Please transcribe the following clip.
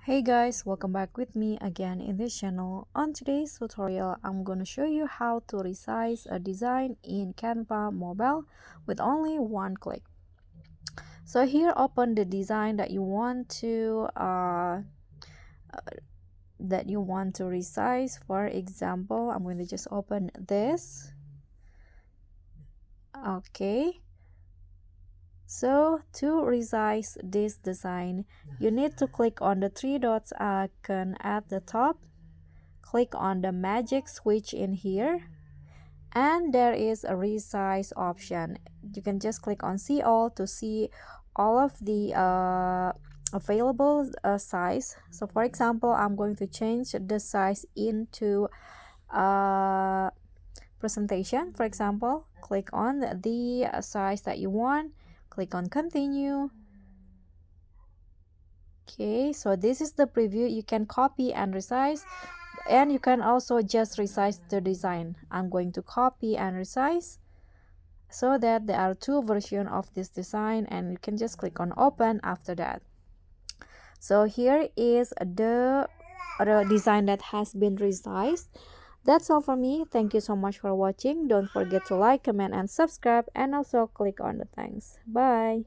Hey guys, welcome back with me again in this channel. On today's tutorial, I'm going to show you how to resize a design in Canva mobile with only one click. So here, open the design that you want to resize. For example, I'm going to just open this. Okay. So to resize this design, you need to click on the three dots icon at the top. Click on the magic switch in here, and there is a resize option. You can just click on see all to see all of the available size. So for example, I'm going to change the size into presentation. For example, click on the size that you want, click on continue. Okay, so this is the preview. You can copy and resize, and you can also just resize the design. I'm going to copy and resize so that there are two versions of this design, and you can just click on open after that. So here is the design that has been resized. That's all for me. Thank you so much for watching. Don't forget to like, comment, and subscribe, and also click on the thanks. Bye.